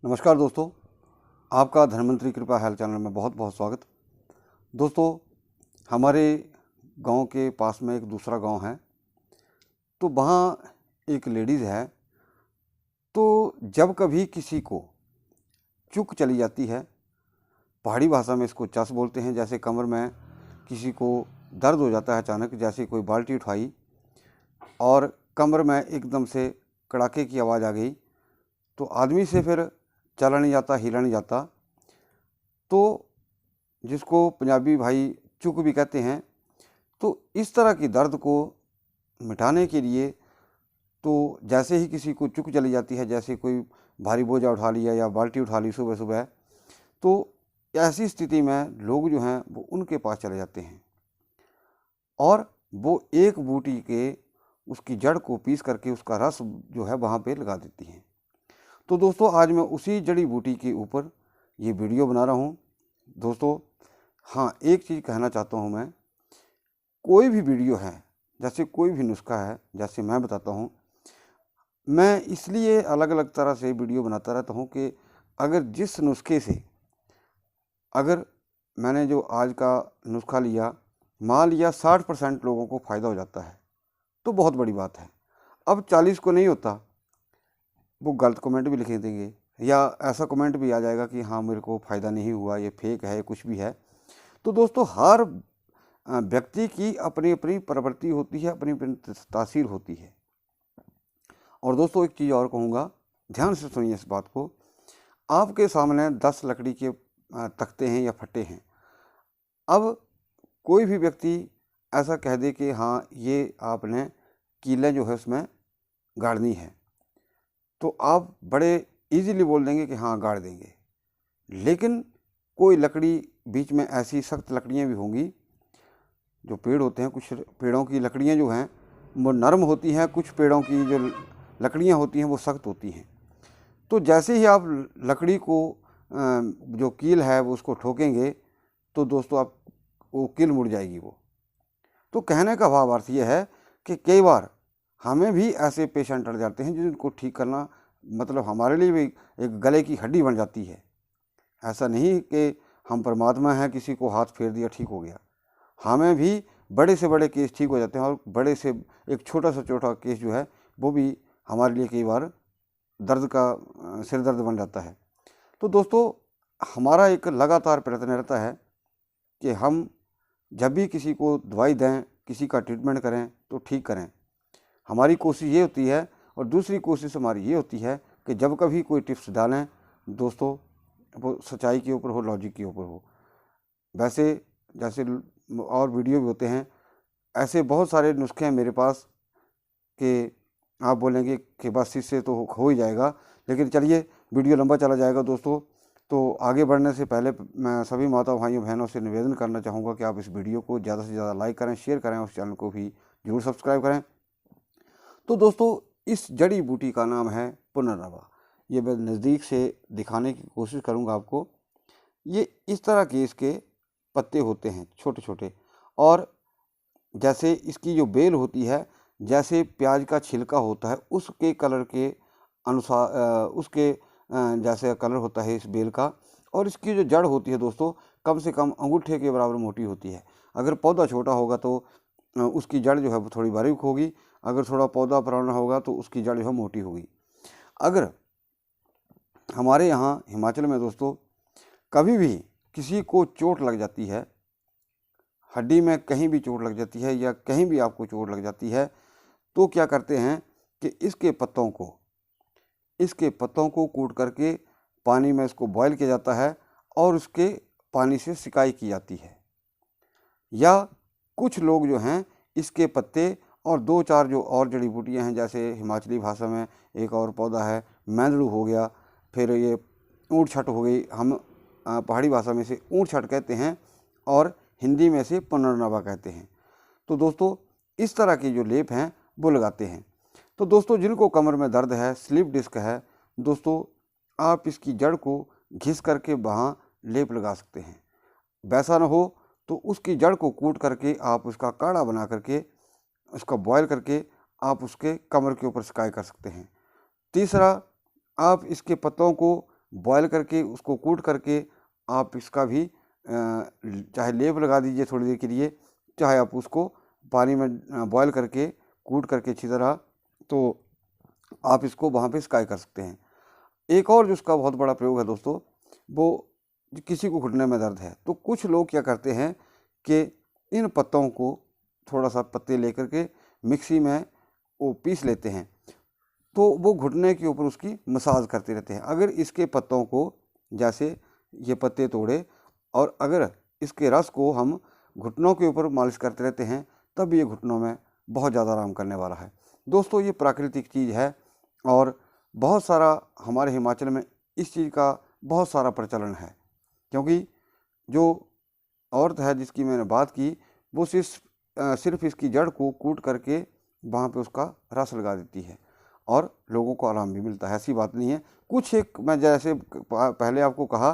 नमस्कार दोस्तों, आपका धन्वंतरी कृपा हेल्थ चैनल में बहुत बहुत स्वागत। दोस्तों, हमारे गांव के पास में एक दूसरा गांव है, तो वहाँ एक लेडीज़ है। तो जब कभी किसी को चुक चली जाती है, पहाड़ी भाषा में इसको चस बोलते हैं। जैसे कमर में किसी को दर्द हो जाता है अचानक, जैसे कोई बाल्टी उठाई और कमर में एकदम से कड़ाके की आवाज़ आ गई, तो आदमी से फिर चला नहीं जाता, हिला नहीं जाता। तो जिसको पंजाबी भाई चुक भी कहते हैं। तो इस तरह की दर्द को मिटाने के लिए, तो जैसे ही किसी को चुक चली जाती है, जैसे कोई भारी बोझा उठा लिया या बाल्टी उठा ली सुबह सुबह, तो ऐसी स्थिति में लोग जो हैं वो उनके पास चले जाते हैं और वो एक बूटी के उसकी जड़ को पीस करके उसका रस जो है वहाँ पे लगा देती हैं। तो दोस्तों, आज मैं उसी जड़ी बूटी के ऊपर ये वीडियो बना रहा हूँ। दोस्तों, हाँ, एक चीज़ कहना चाहता हूँ मैं, कोई भी वीडियो है, जैसे कोई भी नुस्खा है, जैसे मैं बताता हूँ, मैं इसलिए अलग अलग तरह से वीडियो बनाता रहता हूँ कि अगर जिस नुस्खे से, अगर मैंने जो आज का नुस्खा लिया, मान लिया 60% लोगों को फ़ायदा हो जाता है, तो बहुत बड़ी बात है। अब 40 को नहीं होता, वो गलत कमेंट भी लिख देंगे या ऐसा कमेंट भी आ जाएगा कि हाँ, मेरे को फ़ायदा नहीं हुआ, ये फेक है, कुछ भी है। तो दोस्तों, हर व्यक्ति की अपनी अपनी प्रवृत्ति होती है, अपनी अपनी तासीर होती है। और दोस्तों, एक चीज़ और कहूँगा, ध्यान से सुनिए इस बात को। आपके सामने 10 लकड़ी के तख्ते हैं या फट्टे हैं। अब कोई भी व्यक्ति ऐसा कह दे कि हाँ, ये आपने कीलें जो है उसमें गाड़नी है, तो आप बड़े इजीली बोल देंगे कि हाँ, गाड़ देंगे। लेकिन कोई लकड़ी बीच में ऐसी सख्त लकड़ियाँ भी होंगी, जो पेड़ होते हैं, कुछ पेड़ों की लकड़ियाँ जो हैं वो नरम होती हैं, कुछ पेड़ों की जो लकड़ियाँ होती हैं वो सख्त होती हैं। तो जैसे ही आप लकड़ी को जो कील है वो उसको ठोकेंगे, तो दोस्तों आप वो कील मुड़ जाएगी वो। तो कहने का भावार्थ ये है कि कई बार हमें भी ऐसे पेशेंट अड़ जाते हैं जिनको ठीक करना मतलब हमारे लिए भी एक गले की हड्डी बन जाती है। ऐसा नहीं कि हम परमात्मा हैं, किसी को हाथ फेर दिया ठीक हो गया। हमें भी बड़े से बड़े केस ठीक हो जाते हैं और बड़े से एक छोटा सा छोटा केस जो है वो भी हमारे लिए कई बार दर्द का सिर दर्द बन जाता है। तो दोस्तों, हमारा एक लगातार प्रयत्न रहता है कि हम जब भी किसी को दवाई दें, किसी का ट्रीटमेंट करें तो ठीक करें। हमारी कोशिश ये होती है, और दूसरी कोशिश हमारी ये होती है कि जब कभी कोई टिप्स डालें दोस्तों, वो सच्चाई के ऊपर हो, लॉजिक के ऊपर हो। वैसे जैसे और वीडियो भी होते हैं, ऐसे बहुत सारे नुस्खे हैं मेरे पास कि आप बोलेंगे कि बस इससे तो हो ही जाएगा। लेकिन चलिए, वीडियो लंबा चला जाएगा दोस्तों। तो आगे बढ़ने से पहले मैं सभी माता भाइयों बहनों से निवेदन करना चाहूँगा कि आप इस वीडियो को ज़्यादा से ज़्यादा लाइक करें, शेयर करें, उस चैनल को भी जरूर सब्सक्राइब करें। तो दोस्तों, इस जड़ी बूटी का नाम है पुनर्नवा। ये मैं नज़दीक से दिखाने की कोशिश करूँगा आपको। ये इस तरह के इसके पत्ते होते हैं, छोटे छोटे, और जैसे इसकी जो बेल होती है, जैसे प्याज का छिलका होता है उसके कलर के अनुसार उसके जैसे कलर होता है इस बेल का। और इसकी जो जड़ होती है दोस्तों, कम से कम अंगूठे के बराबर मोटी होती है। अगर पौधा छोटा होगा तो उसकी जड़ जो है वो थोड़ी बारीक होगी। अगर थोड़ा पौधा पुराना होगा तो उसकी जड़ जो है मोटी होगी। अगर हमारे यहाँ हिमाचल में दोस्तों कभी भी किसी को चोट लग जाती है, हड्डी में कहीं भी चोट लग जाती है या कहीं भी आपको चोट लग जाती है, तो क्या करते हैं कि इसके पत्तों को कूट करके पानी में इसको बॉयल किया जाता है और उसके पानी से सिकाई की जाती है। या कुछ लोग जो हैं इसके पत्ते और 2-4 जो और जड़ी बूटियाँ हैं, जैसे हिमाचली भाषा में एक और पौधा है मैंदड़ू हो गया, फिर ये ऊँट छट हो गई, हम पहाड़ी भाषा में से ऊँट छट कहते हैं और हिंदी में से पुनर्नवा कहते हैं। तो दोस्तों, इस तरह के जो लेप हैं वो लगाते हैं। तो दोस्तों, जिनको कमर में दर्द है, स्लिप डिस्क है, दोस्तों आप इसकी जड़ को घिस करके वहाँ लेप लगा सकते हैं। वैसा ना हो तो उसकी जड़ को कूट करके आप उसका काढ़ा बना करके उसका बॉयल करके आप उसके कमर के ऊपर सिकाई कर सकते हैं। तीसरा, आप इसके पत्तों को बॉयल करके उसको कूट करके आप इसका भी चाहे लेप लगा दीजिए थोड़ी देर के लिए, चाहे आप उसको पानी में बॉयल करके कूट करके अच्छी तरह, तो आप इसको वहाँ पे स्काई कर सकते हैं। एक और जो उसका बहुत बड़ा प्रयोग है दोस्तों, वो किसी को घुटने में दर्द है तो कुछ लोग क्या करते हैं कि इन पत्तों को थोड़ा सा पत्ते लेकर के मिक्सी में वो पीस लेते हैं, तो वो घुटने के ऊपर उसकी मसाज करते रहते हैं। अगर इसके पत्तों को, जैसे ये पत्ते तोड़े और अगर इसके रस को हम घुटनों के ऊपर मालिश करते रहते हैं, तब ये घुटनों में बहुत ज़्यादा आराम करने वाला है। दोस्तों ये प्राकृतिक चीज़ है और बहुत सारा हमारे हिमाचल में इस चीज़ का बहुत सारा प्रचलन है, क्योंकि जो औरत है जिसकी मैंने बात की, वो सिर्फ इसकी जड़ को कूट करके वहाँ पे उसका रस लगा देती है और लोगों को आराम भी मिलता है। ऐसी बात नहीं है। कुछ एक मैं जैसे पहले आपको कहा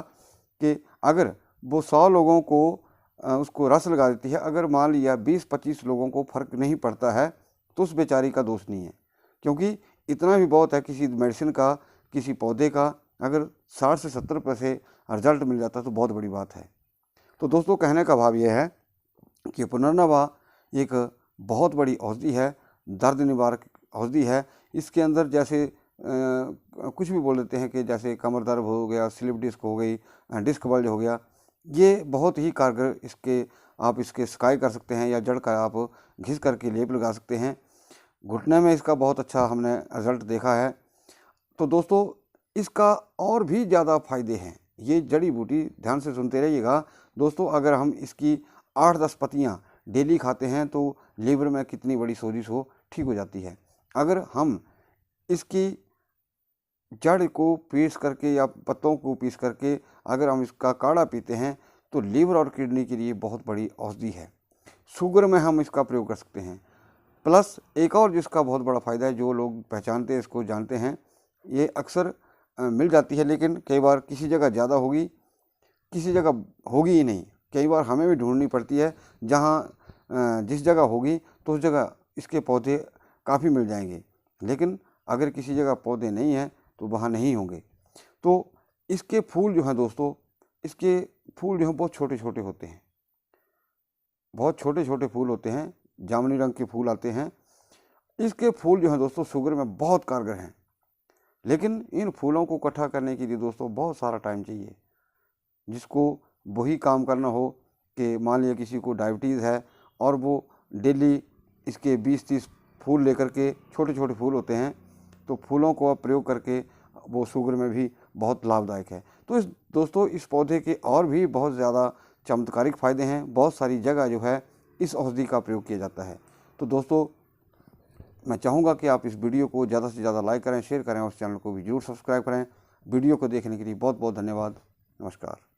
कि अगर वो 100 लोगों को उसको रस लगा देती है, अगर मान लिया 20-25 लोगों को फ़र्क नहीं पड़ता है तो उस बेचारी का दोष नहीं है, क्योंकि इतना भी बहुत है किसी मेडिसिन का, किसी पौधे का अगर 60 से 70 पैसे रिजल्ट मिल जाता है तो बहुत बड़ी बात है। तो दोस्तों कहने का भाव यह है कि पुनर्नवा एक बहुत औषधि औषधि है, दर्द निवारक औषधि है। इसके अंदर जैसे कुछ भी बोल देते हैं कि जैसे कमर दर्द हो गया, स्लिप डिस्क हो गई, डिस्क बल्ज हो गया, ये बहुत ही कारगर आप इसके स्काई कर सकते हैं या जड़ का आप घिस करके लेप लगा सकते हैं। घुटने में इसका बहुत अच्छा हमने रिजल्ट देखा है। तो दोस्तों इसका और भी ज़्यादा फायदे हैं। ये जड़ी बूटी ध्यान से सुनते रहिएगा दोस्तों। अगर हम इसकी 8-10 पत्तियाँ डेली खाते हैं तो लीवर में कितनी बड़ी सोजिश हो ठीक हो जाती है। अगर हम इसकी जड़ को पीस करके या पत्तों को पीस करके अगर हम इसका काढ़ा पीते हैं तो लीवर और किडनी के लिए बहुत बड़ी औषधि है। शुगर में हम इसका प्रयोग कर सकते हैं। प्लस एक और जिसका बहुत बड़ा फ़ायदा है, जो लोग पहचानते हैं, इसको जानते हैं, ये अक्सर मिल जाती है, लेकिन कई बार किसी जगह ज़्यादा होगी, किसी जगह होगी ही नहीं। कई बार हमें भी ढूंढनी पड़ती है। जहाँ जिस जगह होगी तो उस जगह इसके पौधे काफ़ी मिल जाएंगे, लेकिन अगर किसी जगह पौधे नहीं हैं तो वहाँ नहीं होंगे। तो इसके फूल जो हैं दोस्तों, इसके फूल जो हैं बहुत छोटे छोटे होते हैं, बहुत छोटे छोटे फूल होते हैं, जामुनी रंग के फूल आते हैं। इसके फूल जो हैं दोस्तों शुगर में बहुत कारगर हैं, लेकिन इन फूलों को इकट्ठा करने के लिए दोस्तों बहुत सारा टाइम चाहिए। जिसको वही काम करना हो कि मान लिया किसी को डायबिटीज़ है और वो डेली इसके 20-30 फूल लेकर के, छोटे छोटे फूल होते हैं, तो फूलों को आप प्रयोग करके वो शुगर में भी बहुत लाभदायक है। तो दोस्तों इस पौधे के और भी बहुत ज़्यादा चमत्कारिक फ़ायदे हैं। बहुत सारी जगह जो है इस औषधि का प्रयोग किया जाता है। तो दोस्तों मैं चाहूँगा कि आप इस वीडियो को ज़्यादा से ज़्यादा लाइक करें, शेयर करें और इस चैनल को भी जरूर सब्सक्राइब करें। वीडियो को देखने के लिए बहुत बहुत धन्यवाद। नमस्कार।